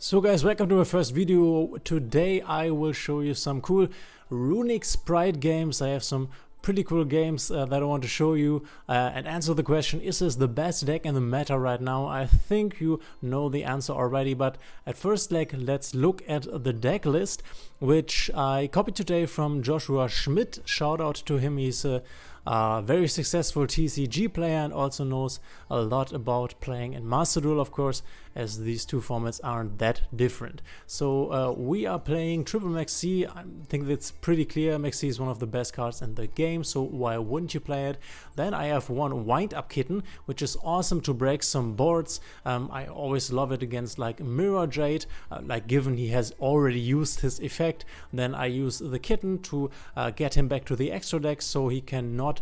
So guys, welcome to my first video. Today I will show you some cool Runick Spright games. I have some pretty cool games that I want to show you and answer the question, is this the best deck in the meta right now? I think you know the answer already, but at first let's look at the deck list, which I copied today from Joshua Schmidt. Shout out to him. He's a very successful TCG player and also knows a lot about playing in MasterDuel, of course, as these two formats aren't that different. So we are playing Triple Maxi. I think that's pretty clear. Maxi is one of the best cards in the game, so why wouldn't you play it? Then I have one Wind Up Kitten, which is awesome to break some boards. I always love it against like Mirror Jade, given he has already used his effect, then I use the kitten to get him back to the extra deck so he cannot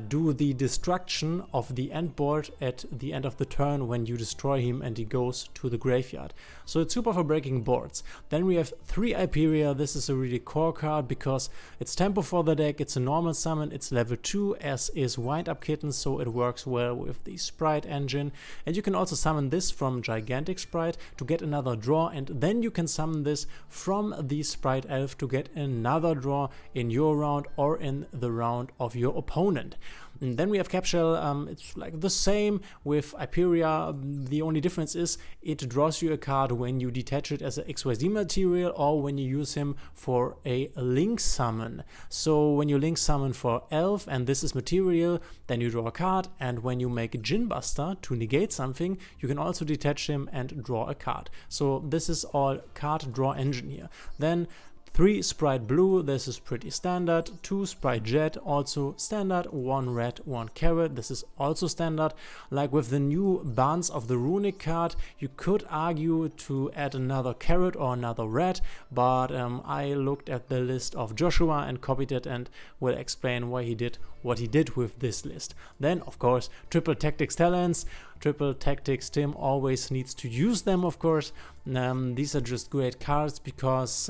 do the destruction of the end board at the end of the turn when you destroy him and he goes to the graveyard. So it's super for breaking boards. Then we have 3 Hyperia. This is a really core card because it's tempo for the deck, it's a normal summon, it's level 2 as is Wind Up Kitten, so it works well with the Spright engine. And you can also summon this from Gigantic Spright to get another draw, and then you can summon this from the Spright Elf to get another draw in your round or in the round of your opponent. And then we have Capshell. It's like the same with Hyperia. The only difference is it draws you a card when you detach it as an XYZ material or when you use him for a link summon. So when you link summon for Elf and this is material, then you draw a card, and when you make Djinn Buster to negate something, you can also detach him and draw a card. So this is all card draw engine here. Then 3 Spright Blue, this is pretty standard. 2 Spright Jet, also standard. 1 Red, 1 Carrot, this is also standard. Like with the new Barnes of the Runick card, you could argue to add another Carrot or another Red, but I looked at the list of Joshua and copied it and will explain why he did what he did with this list. Then, of course, Triple Tactics Talents. Triple Tactics Tim always needs to use them, of course. These are just great cards because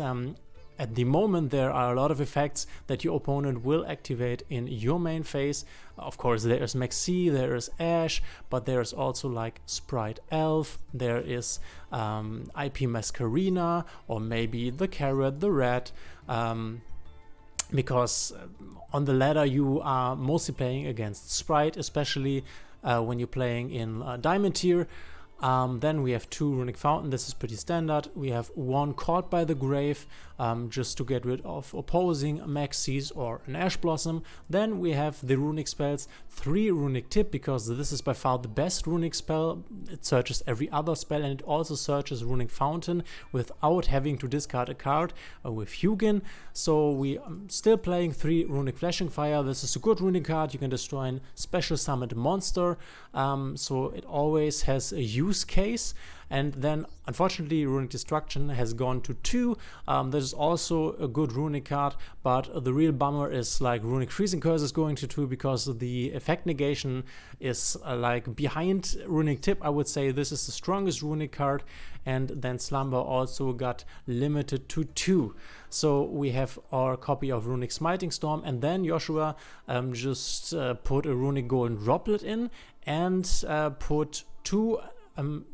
at the moment there are a lot of effects that your opponent will activate in your main phase. Of course, there is Maxi, there is Ash, but there is also like Spright Elf, there is IP Masquerina, or maybe the Carrot, the Red, because on the ladder you are mostly playing against Spright, especially when you're playing in Diamond tier. Then we have 2 Runick Fountain, this is pretty standard. We have 1 Caught by the Grave, just to get rid of opposing Maxis or an Ash Blossom. Then we have the Runick spells, 3 Runick Tip, because this is by far the best Runick spell. It searches every other spell and it also searches Runick Fountain without having to discard a card with YuGiOh. So we are still playing 3 Runick Flashing Fire. This is a good Runick card. You can destroy a special summoned monster, so it always has a use case. And then unfortunately Runick Destruction has gone to 2. This is also a good Runick card, but the real bummer is like Runick Freezing Curse is going to 2 because the effect negation is like behind Runick Tip. I would say this is the strongest Runick card, and then Slumber also got limited to 2. So we have our copy of Runick Smiting Storm, and then Joshua just put a Runick Golden Droplet in and put 2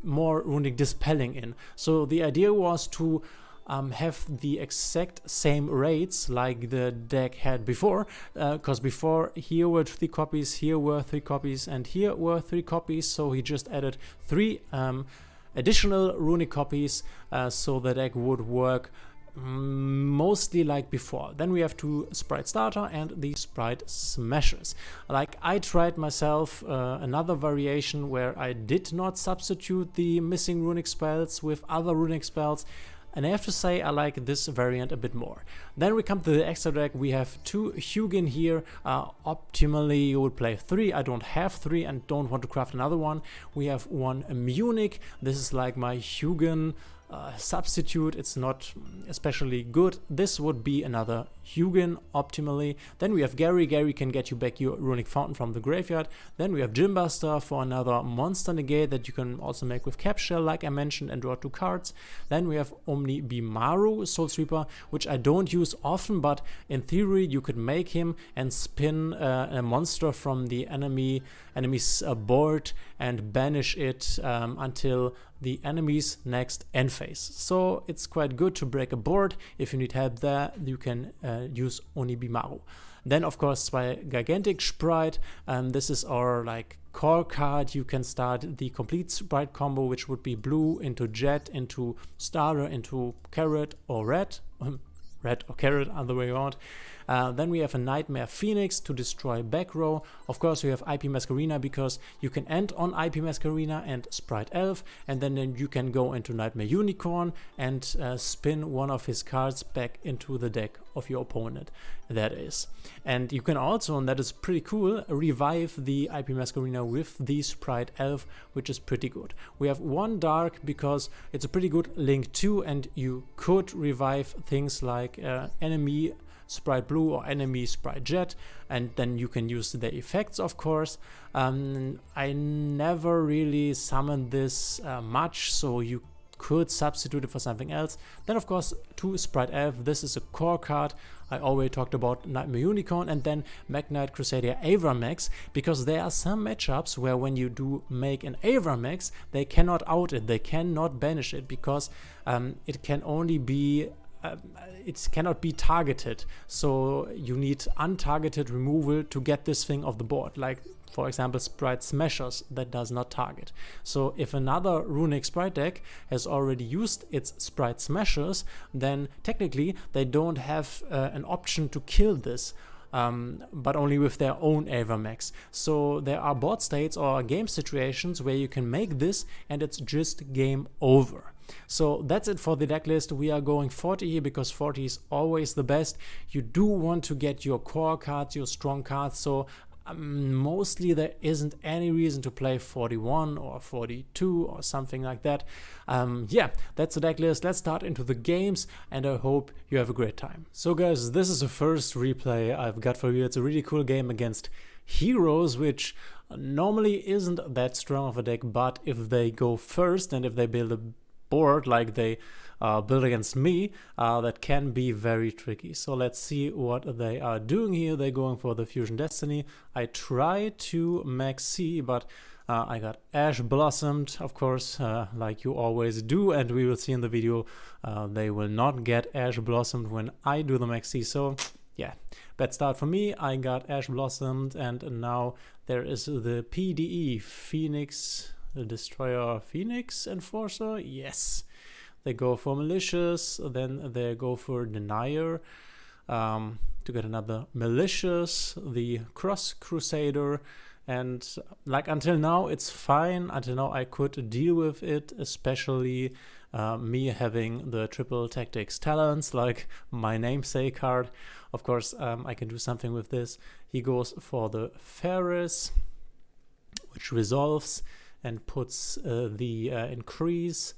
more Runick Dispelling in. So the idea was to have the exact same rates like the deck had before, because before here were 3 copies, here were 3 copies, and here were 3 copies. So he just added 3 additional Runick copies, so the deck would work mostly like before. Then we have 2 Spright Starter and the Spright Smashers. Like I tried myself another variation where I did not substitute the missing Runick spells with other Runick spells, and I have to say I like this variant a bit more. Then we come to the extra deck. We have 2 YuGiOh here. Optimally you would play 3. I don't have 3 and don't want to craft another one. We have 1 Runick. This is like my YuGiOh substitute. It's not especially good. This would be another YuGiOh optimally. Then we have Gary. Gary can get you back your Runick Fountain from the graveyard. Then we have Djinn Buster for another monster negate that you can also make with Capshell, like I mentioned, and draw 2 cards. Then we have Omni Bimaru Soul Sweeper, which I don't use often, but in theory you could make him and spin a monster from the enemy's board and banish it until the enemy's next end phase. So it's quite good to break a board. If you need help there, you can use Onibimaru. Then of course Gigantic Spright. This is our like core card. You can start the complete Spright combo, which would be blue into jet, into starter, into carrot or red. Red or carrot, other way around. Then we have a Nightmare Phoenix to destroy back row. Of course, we have IP Masquerena because you can end on IP Masquerena and Spright Elf, and then you can go into Nightmare Unicorn and spin one of his cards back into the deck of your opponent. That is. And you can also, and that is pretty cool, revive the IP Masquerena with the Spright Elf, which is pretty good. We have one dark because it's a pretty good link too, and you could revive things like enemy Spright Blue or enemy Spright Jet, and then you can use the effects, of course. I never really summoned this much, so you could substitute it for something else. Then of course 2 Spright Elf. This is a core card. I already talked about Nightmare Unicorn, and then Magnite Crusader Avramax, because there are some matchups where when you do make an Avramax, they cannot out it, they cannot banish it, because it can only be it cannot be targeted, so you need untargeted removal to get this thing off the board, like for example Spright Smashers that does not target. So if another Runick Spright deck has already used its Spright Smashers, then technically they don't have an option to kill this, but only with their own Avramax. So there are board states or game situations where you can make this and it's just game over. So that's it for the deck list. We are going 40 here because 40 is always the best. You do want to get your core cards, your strong cards, so mostly there isn't any reason to play 41 or 42 or something like that. Yeah, that's the deck list. Let's start into the games, and I hope you have a great time. So guys, this is the first replay I've got for you. It's a really cool game against Heroes, which normally isn't that strong of a deck, but if they go first and if they build a board like they build against me, that can be very tricky. So let's see what they are doing here. They're going for the Fusion Destiny. I tried to max C, but I got Ash Blossomed, of course, like you always do, and we will see in the video they will not get Ash Blossomed when I do the max C. So yeah, bad start for me. I got Ash Blossomed, and now there is the PDE Phoenix Destroyer Phoenix Enforcer. Yes, they go for Malicious, then they go for Denier to get another Malicious, the Cross Crusader, and like until now it's fine. Until now I could deal with it, especially me having the triple tactics talents like my namesake card. Of course I can do something with this. He goes for the Ferris, which resolves and puts the increase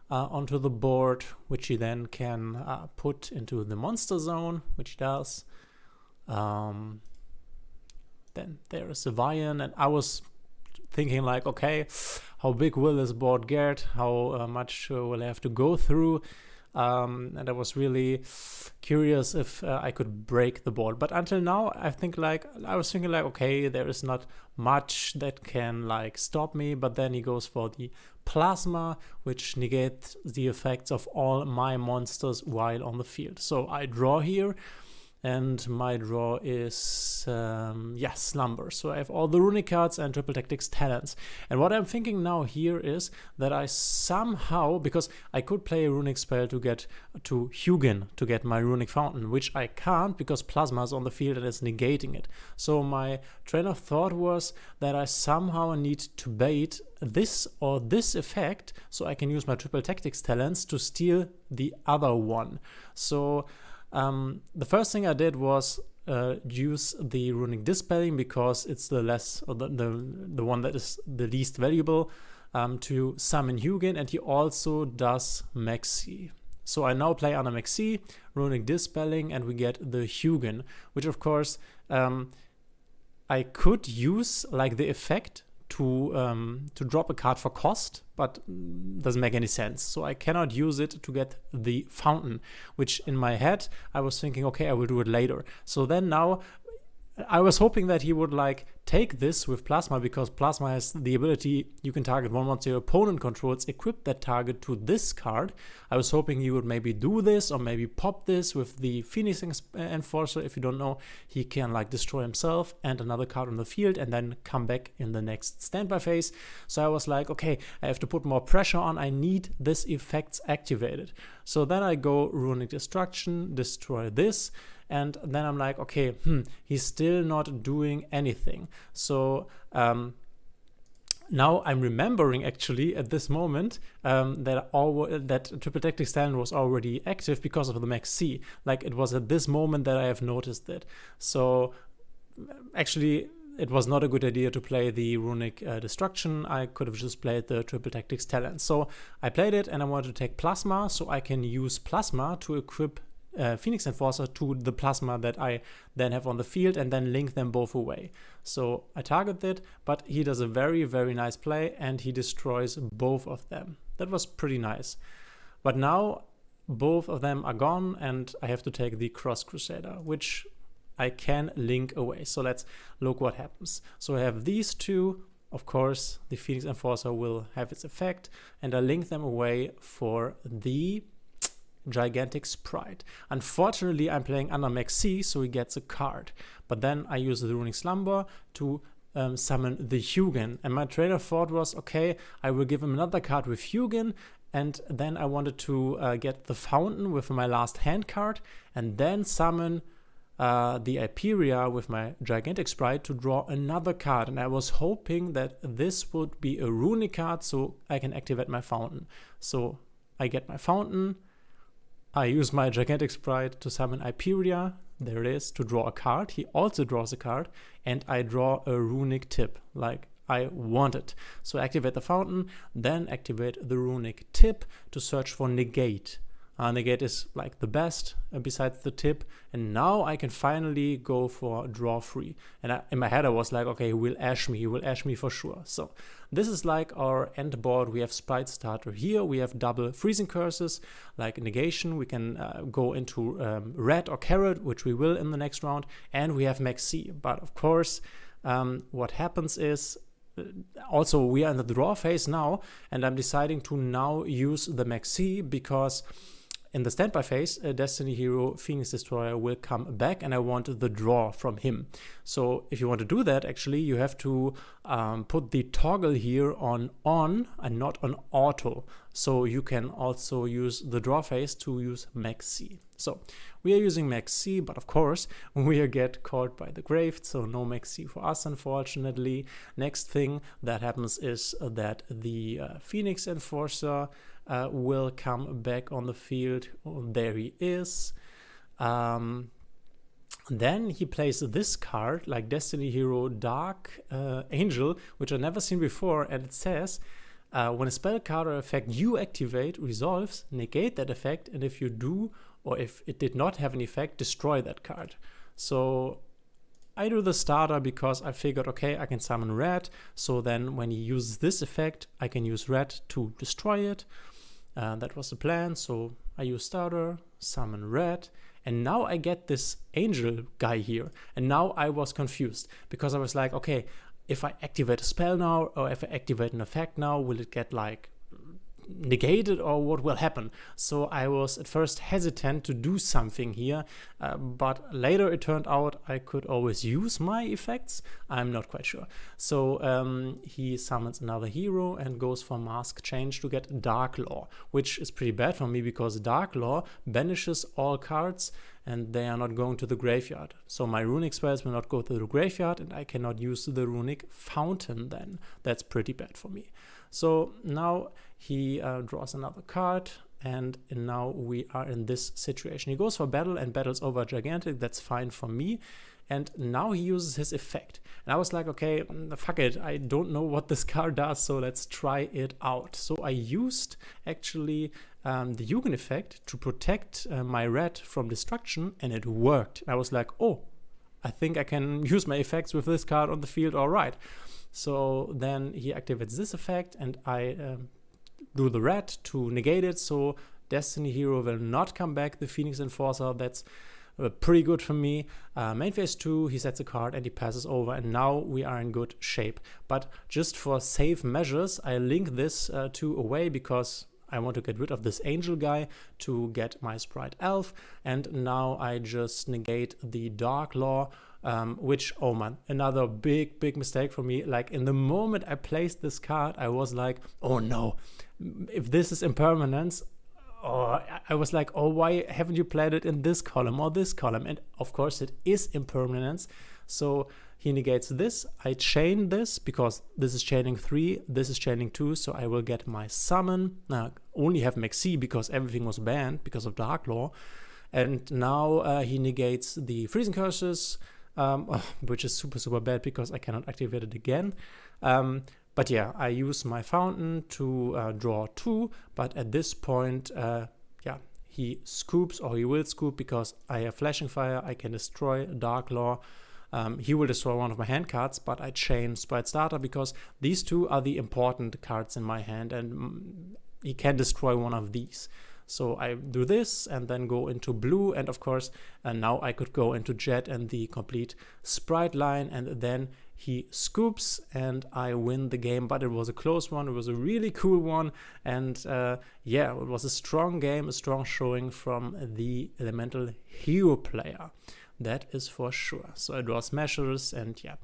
onto the board, which he then can put into the monster zone, which he does. Then there is a Vian, and I was thinking like, okay, how big will this board get? How much will I have to go through? And I was really curious if I could break the board. But until now, I was thinking like, okay, there is not much that can like stop me. But then he goes for the Plasma, which negates the effects of all my monsters while on the field. So I draw here, and my draw is Slumber. So I have all the Runick cards and Triple Tactics talents. And what I'm thinking now here is that I somehow, because I could play a Runick spell to get to Hugin to get my Runick Fountain, which I can't because Plasma is on the field and is negating it. So my train of thought was that I somehow need to bait this or this effect so I can use my Triple Tactics talents to steal the other one. So the first thing I did was use the Runick Dispelling because it's the one that is the least valuable to summon Hugin, and he also does Maxi. So I now play under Maxi, Runick Dispelling, and we get the Hugin, which of course I could use like the effect to drop a card for cost, but doesn't make any sense. So I cannot use it to get the Fountain, which in my head I was thinking, okay, I will do it later. So then now I was hoping that he would like take this with Plasma, because Plasma has the ability you can target one once your opponent controls, equip that target to this card. I was hoping he would maybe do this, or maybe pop this with the Phoenix Enforcer. If you don't know, he can like destroy himself and another card on the field and then come back in the next standby phase. So I was like, okay, I have to put more pressure on. I need this effects activated. So then I go Runick Destruction, destroy this. And then I'm like, okay, he's still not doing anything. So now I'm remembering actually at this moment that Triple Tactics Talent was already active because of the Max C. Like, it was at this moment that I have noticed it. So actually, it was not a good idea to play the Runick Destruction. I could have just played the Triple Tactics Talent. So I played it, and I wanted to take Plasma so I can use Plasma to equip Phoenix Enforcer to the Plasma that I then have on the field, and then link them both away. So I target it, but he does a very, very nice play, and he destroys both of them. That was pretty nice. But now both of them are gone, and I have to take the Cross Crusader, which I can link away. So let's look what happens. So I have these two. Of course, the Phoenix Enforcer will have its effect, and I link them away for the Gigantic Spright. Unfortunately, I'm playing under Max C, so he gets a card. But then I use the Runick Slumber to summon the Hugin. And my trainer thought was, okay, I will give him another card with Hugin, and then I wanted to get the Fountain with my last hand card, and then summon the Hyperia with my Gigantic Spright to draw another card. And I was hoping that this would be a Runick card so I can activate my Fountain. So I get my Fountain, I use my Gigantic Spright to summon Hyperia, there it is, to draw a card. He also draws a card, and I draw a Runick Tip, like I wanted. So activate the Fountain, then activate the Runick Tip to search for Negate. Negate is like the best besides the Tip, and now I can finally go for draw free. And in my head I was like, okay, he will ash me for sure. So this is like our end board. We have Spright Starter here, we have double freezing curses like negation, we can go into red or carrot, which we will in the next round, and we have Max C. But of course what happens is, also we are in the draw phase now, and I'm deciding to now use the Max C, because in the standby phase, Destiny Hero Phoenix Destroyer will come back, and I want the draw from him. So if you want to do that, actually, you have to put the toggle here on and not on auto. So you can also use the draw phase to use Max C. So we are using Max C, but of course we get caught by the grave, so no Max C for us, unfortunately. Next thing that happens is that the Phoenix Enforcer will come back on the field. Oh, there he is. Then he plays this card, like Destiny Hero Dark Angel, which I've never seen before, and it says, when a spell card or effect you activate resolves, negate that effect, and if you do, or if it did not have an effect, destroy that card. So I do the starter because I figured, okay, I can summon red, so then when he uses this effect, I can use red to destroy it. That was the plan, so I use starter, summon red, and now I get this angel guy here. And now I was confused, because I was like, okay, if I activate a spell now, or if I activate an effect now, will it get like negated, or what will happen? So I was at first hesitant to do something here, but later it turned out I could always use my effects. I'm not quite sure. So he summons another hero and goes for Mask Change to get Dark Law, which is pretty bad for me, because Dark Law banishes all cards and they are not going to the graveyard. So my Runick spells will not go to the graveyard, and I cannot use the Runick Fountain then. That's pretty bad for me. So now he draws another card, and now we are in this situation. He goes for battle, and battles over Gigantic. That's fine for me. And now he uses his effect. And I was like, okay, fuck it. I don't know what this card does, so let's try it out. So I used actually the Hugin effect to protect my red from destruction, and it worked. And I was like, oh, I think I can use my effects with this card on the field, all right. So then he activates this effect, and I do the red to negate it, so Destiny Hero will not come back, the Phoenix Enforcer. That's pretty good for me. Main phase 2, he sets a card and he passes over, and now we are in good shape. But just for safe measures, I link this 2 away because I want to get rid of this angel guy to get my Spright Elf, and now I just negate the Dark Law, which, oh man, another big mistake for me. Like, in the moment I placed this card, I was like, oh no, if this is impermanence, oh, I was like, oh, why haven't you played it in this column or this column? And of course it is impermanence. So he negates this. I chain this because this is chaining 3, this is chaining 2, so I will get my summon. Only have Maxi because everything was banned because of Dark Law. And now he negates the freezing curses, which is super bad because I cannot activate it again. But yeah, I use my fountain to draw 2, but at this point, yeah, he scoops, or he will scoop, because I have Flashing Fire, I can destroy Dark Law. He will destroy one of my hand cards, but I chain Spright Starter because these 2 are the important cards in my hand, and he can destroy one of these. So I do this and then go into blue, and of course, now I could go into Jet and the complete Spright line, and then he scoops and I win the game. But it was a close one, it was a really cool one, and yeah, it was a strong game, a strong showing from the Elemental Hero player. That is for sure. So I draw Smashers, and yeah,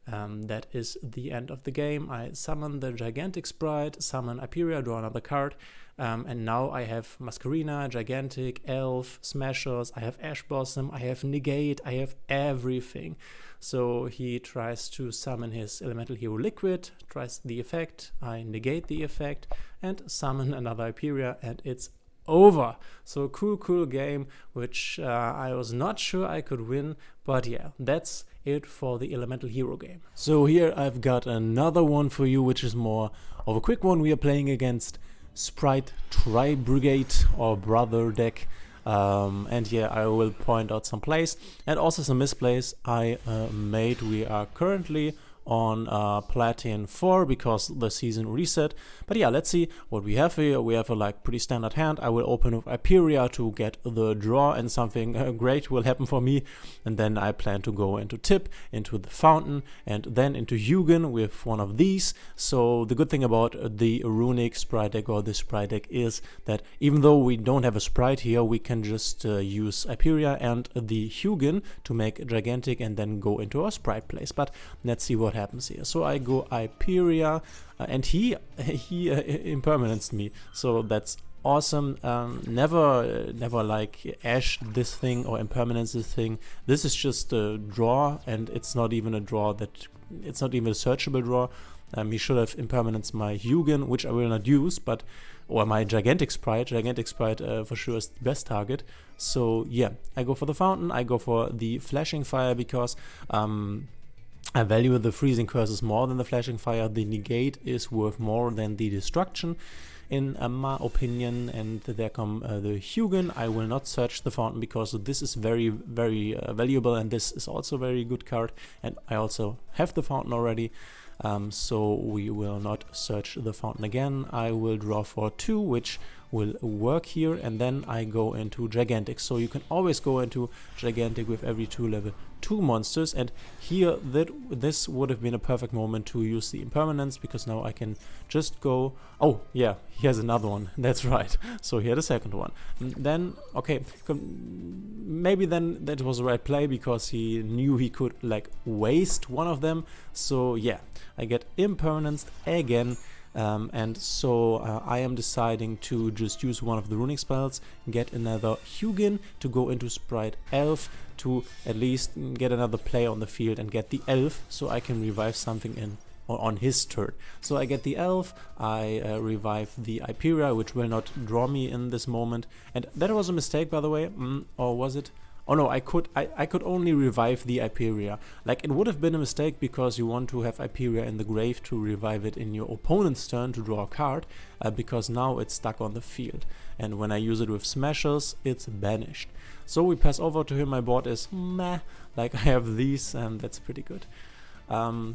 that is the end of the game. I summon the Gigantic Spright, summon Hyperia, draw another card, and now I have Masquerina, Gigantic, Elf, Smashers, I have Ash Blossom, I have Negate, I have everything. So he tries to summon his Elemental Hero Liquid, tries the effect, I negate the effect, and summon another Hyperia, and it's over. So cool game, which I was not sure I could win, but yeah, that's it for the Elemental Hero game. So here I've got another one for you, which is more of a quick one. We are playing against Spright Tri-Brigade or Brother deck, and yeah, I will point out some plays and also some misplays I made. We are currently on Platinum 4 because the season reset. But yeah, let's see what we have here. We have a like pretty standard hand. I will open with Hyperia to get the draw, and something great will happen for me. And then I plan to go into Tip, into the Fountain, and then into YuGiOh with one of these. So the good thing about the Runick Spright deck or the Spright deck is that even though we don't have a Spright here, we can just use Hyperia and the YuGiOh to make Gigantic and then go into our Spright place. But let's see what happens here. So I go Hyperia, and he impermanents me, so that's awesome. Never like Ash this thing or impermanence this thing. This is just a draw, and it's not even a draw that it's not even a searchable draw. He should have impermanence my YuGiOh, which I will not use, but or my Gigantic Spright. Gigantic Spright for sure is the best target. So yeah, I go for the Fountain, I go for the Flashing Fire because I value the freezing curses more than the flashing fire. The negate is worth more than the destruction, in my opinion. And there come the YuGiOh. I will not search the fountain because this is very valuable, and this is also a very good card. And I also have the fountain already, so we will not search the fountain again. I will draw for 2, which will work here, and then I go into Gigantic. So you can always go into Gigantic with every 2 level 2 monsters, and here this would have been a perfect moment to use the impermanence, because now I can just go, oh yeah, here's another one, that's right, so here the second one. Then okay, maybe then that was the right play, because he knew he could like waste one of them. So yeah, I get impermanence again. And so I am deciding to just use one of the Runick spells, get another YuGiOh to go into Spright Elf to at least get another play on the field and get the Elf, so I can revive something in on his turn. So I get the Elf, I revive the Hyperia, which will not draw me in this moment. And that was a mistake, by the way, or was it? Oh no, I could only revive the Hyperia. Like, it would have been a mistake, because you want to have Hyperia in the grave to revive it in your opponent's turn to draw a card, because now it's stuck on the field. And when I use it with Smashers, it's banished. So we pass over to him. My board is meh, like I have these, and that's pretty good.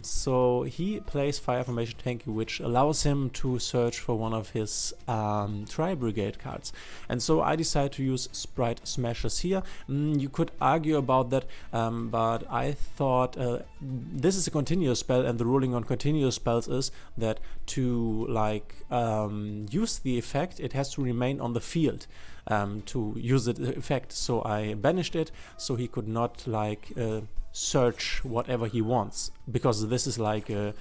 So he plays Fire Formation Tanky, which allows him to search for one of his Tri-Brigade cards. And so I decide to use Spright Smashes here. You could argue about that, but I thought this is a continuous spell, and the ruling on continuous spells is that to like use the effect, it has to remain on the field to use the effect. So I banished it so he could not like search whatever he wants, because this is like a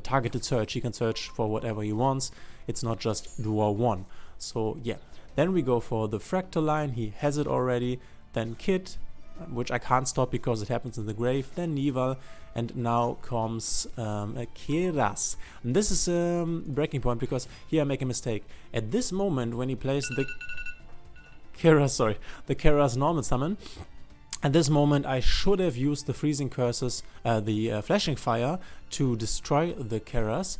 targeted search. He can search for whatever he wants. It's not just draw one. So yeah, then we go for the Fractal line. He has it already. Then Kit, which I can't stop because it happens in the grave. Then Nival, and now comes a Keras. And this is a breaking point, because here I make a mistake. At this moment, when he plays the Keras normal summon, at this moment I should have used the Freezing Curses, the Flashing Fire, to destroy the Keras,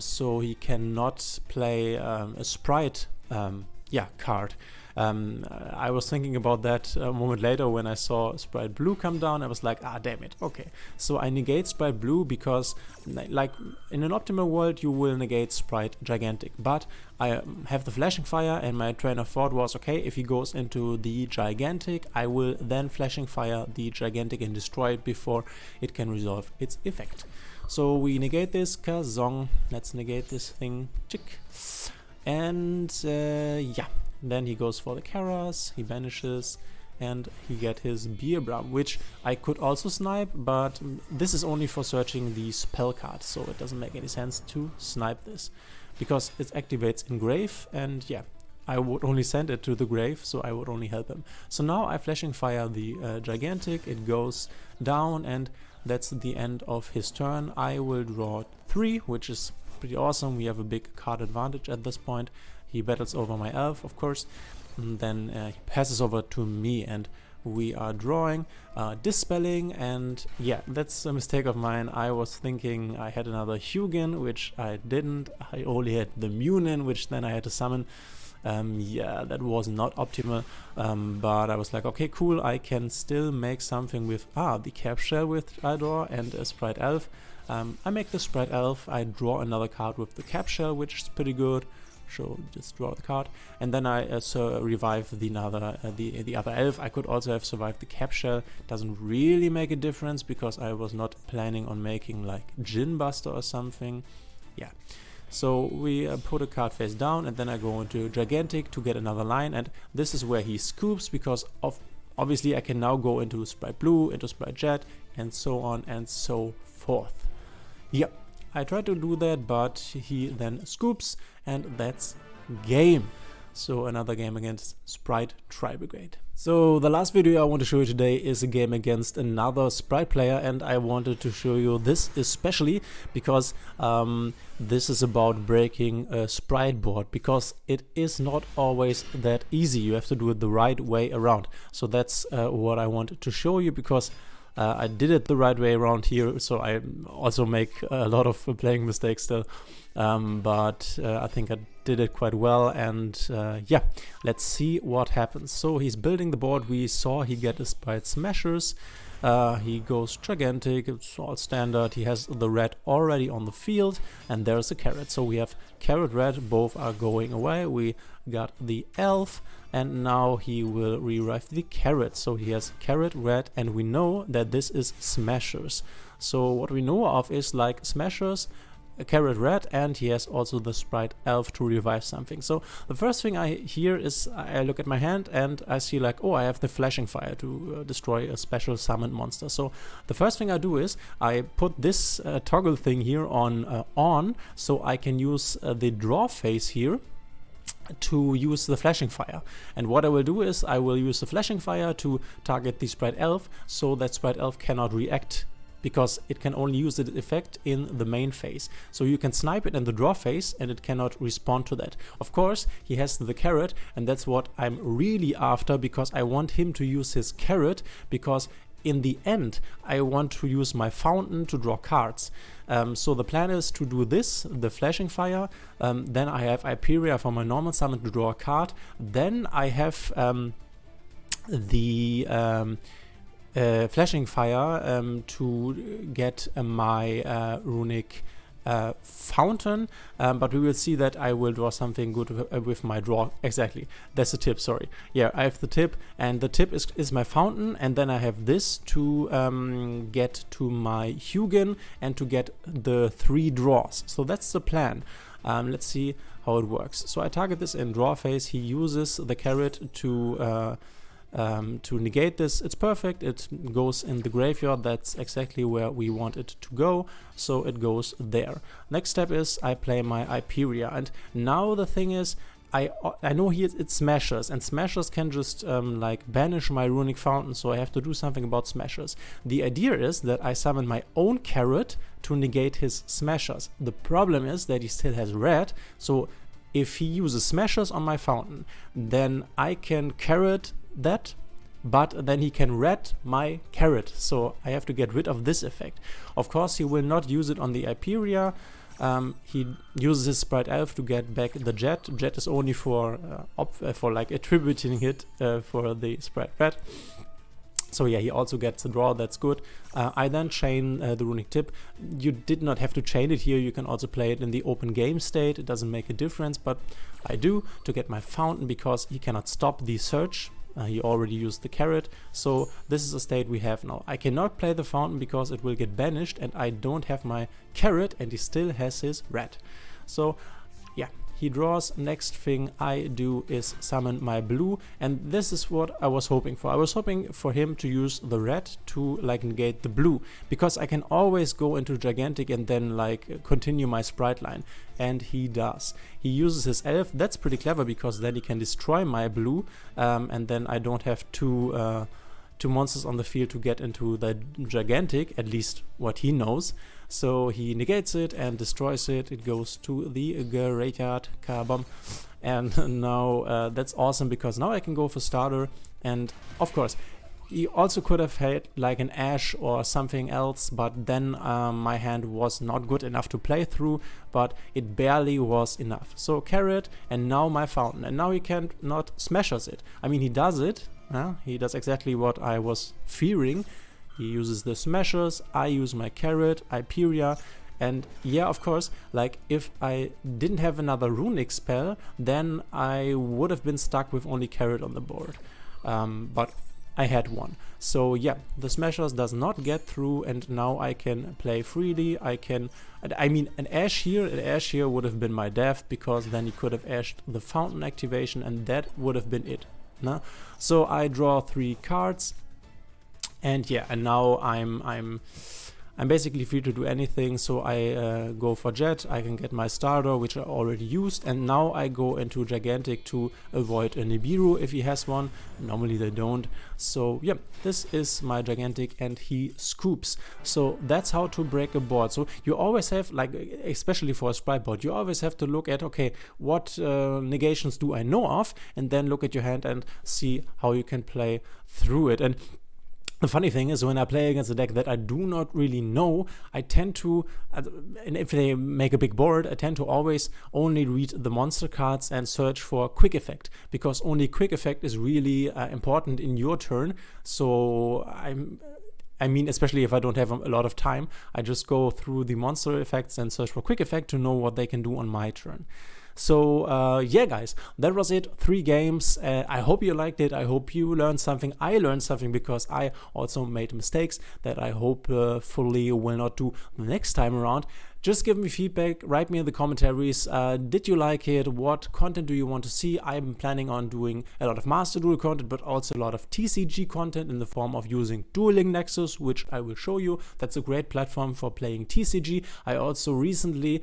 so he cannot play a Spright card. I was thinking about that a moment later when I saw Spright Blue come down. I was like, ah, damn it, okay. So I negate Spright Blue because, like, in an optimal world you will negate Spright Gigantic, but I have the Flashing Fire, and my train of thought was, okay, if he goes into the Gigantic, I will then Flashing Fire the Gigantic and destroy it before it can resolve its effect. So we negate this, Kazong. Let's negate this thing, chick. And yeah. Then he goes for the Keras, he banishes, and he get his Beerbram, which I could also snipe, but this is only for searching the spell card, so it doesn't make any sense to snipe this, because it activates in grave, and yeah, I would only send it to the grave, so I would only help him. So now I Flashing Fire the Gigantic, it goes down, and that's the end of his turn. I will draw 3, which is pretty awesome. We have a big card advantage at this point. He battles over my elf, of course, and then he passes over to me, and we are drawing, dispelling, and yeah, that's a mistake of mine. I was thinking I had another Hugin, which I didn't. I only had the Munin, which then I had to summon. Yeah, that was not optimal, but I was like, okay, cool, I can still make something with the Cap Shell with I draw, and a Spright Elf. I make the Spright Elf, I draw another card with the Cap Shell, which is pretty good. So just draw the card, and then I revive the other elf. I could also have survived the Cap Shell. Doesn't really make a difference because I was not planning on making like Djinn Buster or something. Yeah. So we put a card face down, and then I go into Gigantic to get another line, and this is where he scoops, because obviously I can now go into Spright Blue, into Spright Jet, and so on and so forth. Yep. I tried to do that, but he then scoops, and that's game. So another game against Spright Tri-Brigade. So the last video I want to show you today is a game against another Spright player, and I wanted to show you this especially because this is about breaking a Spright board, because it is not always that easy. You have to do it the right way around. So that's what I wanted to show you, because I did it the right way around here, so I also make a lot of playing mistakes still, but I think I did it quite well, and yeah, let's see what happens. So he's building the board. We saw he get his Spright Smashers, he goes Gigantic, it's all standard. He has the red already on the field, and there's a carrot. So we have carrot red, both are going away. We got the elf, and now he will revive the carrot. So he has carrot red, and we know that this is Smashers. So what we know of is like Smashers, a carrot red, and he has also the Spright Elf to revive something. So the first thing I hear is I look at my hand and I see like, oh, I have the Flashing Fire to destroy a special summoned monster. So the first thing I do is I put this toggle thing here on, so I can use the draw phase here to use the Flashing Fire. And what I will do is I will use the Flashing Fire to target the Spright Elf, so that Spright Elf cannot react, because it can only use the effect in the main phase. So you can snipe it in the draw phase and it cannot respond to that. Of course, he has the carrot, and that's what I'm really after, because I want him to use his carrot, because in the end I want to use my fountain to draw cards. So the plan is to do this, the Flashing Fire, then I have Hyperia for my normal summon to draw a card, then I have the flashing fire to get my Runick fountain, but we will see that I will draw something good with my draw. Exactly, that's the tip, sorry. Yeah, I have the tip, and the tip is my fountain, and then I have this to get to my Hugin and to get the 3 draws. So that's the plan. Let's see how it works. So I target this in draw phase. He uses the carrot to negate this. It's perfect. It goes in the graveyard. That's exactly where we want it to go. So it goes there. Next step is I play my Iperia. And now the thing is, I know here it smashes, and smashers can just like banish my Runick fountain, so I have to do something about smashers. The idea is that I summon my own carrot to negate his smashers. The problem is that he still has red, so if he uses smashers on my fountain, then I can carrot that, but then he can red my carrot, so I have to get rid of this effect. Of course, he will not use it on the Iperia. He uses his Spright Elf to get back the Jet. Jet is only for like attributing it for the Spright Red. So yeah, he also gets a draw, that's good. I then chain the Runick Tip. You did not have to chain it here, you can also play it in the open game state, it doesn't make a difference, but I do to get my fountain because he cannot stop the search. He already used the carrot, so this is a state we have now. I cannot play the fountain because it will get banished, and I don't have my carrot, and he still has his red. So yeah, he draws. Next thing I do is summon my blue, and this is what I was hoping for. I was hoping for him to use the red to like negate the blue, because I can always go into gigantic and then like continue my Spright line, and he does. He uses his elf. That's pretty clever because then he can destroy my blue, and then I don't have two monsters on the field to get into the gigantic, at least what he knows. So he negates it and destroys it. It goes to the graveyard carbon, and now that's awesome because now I can go for starter. And of course, he also could have had like an Ash or something else, but then my hand was not good enough to play through, but it barely was enough. So carrot, and now my fountain, and now he can't not smashers it. I mean, he does it. He does exactly what I was fearing. He uses the smashers, I use my carrot, Iperia, and yeah, of course, like if I didn't have another Runick spell, then I would have been stuck with only carrot on the board. But I had one. So yeah, the smashers does not get through, and now I can play freely. I mean, an Ash here would have been my death, because then he could have ashed the fountain activation, and that would have been it. No? So I draw 3 cards. And yeah, and now I'm basically free to do anything. So I go for Jet, I can get my starter, which I already used, and now I go into gigantic to avoid a Nibiru if he has one. Normally they don't. So yeah, this is my gigantic, and he scoops. So that's how to break a board. So you always have, like, especially for a Spright board, you always have to look at, okay, what negations do I know of, and then look at your hand and see how you can play through it. And the funny thing is, when I play against a deck that I do not really know, I tend to, and if they make a big board, I tend to always only read the monster cards and search for quick effect, because only quick effect is really important in your turn. So I mean, especially if I don't have a lot of time, I just go through the monster effects and search for quick effect to know what they can do on my turn. So yeah, guys, that was it. 3 games. I hope you liked it. I hope you learned something. I learned something because I also made mistakes that I hopefully will not do the next time around. Just give me feedback, write me in the commentaries. Did you like it? What content do you want to see? I'm planning on doing a lot of MasterDuel content, but also a lot of TCG content in the form of using Dueling Nexus, which I will show you. That's a great platform for playing TCG. I also recently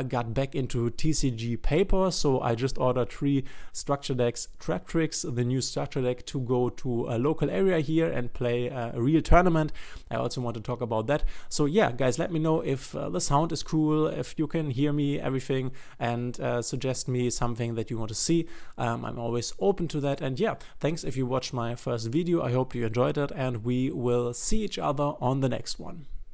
got back into TCG paper, so I just ordered 3 structure decks, Trap Tricks, the new structure deck, to go to a local area here and play a real tournament. I also want to talk about that. So yeah, guys, let me know if the sound is cool, if you can hear me, everything, and suggest me something that you want to see. I'm always open to that. And yeah, thanks if you watched my first video. I hope you enjoyed it, and we will see each other on the next one.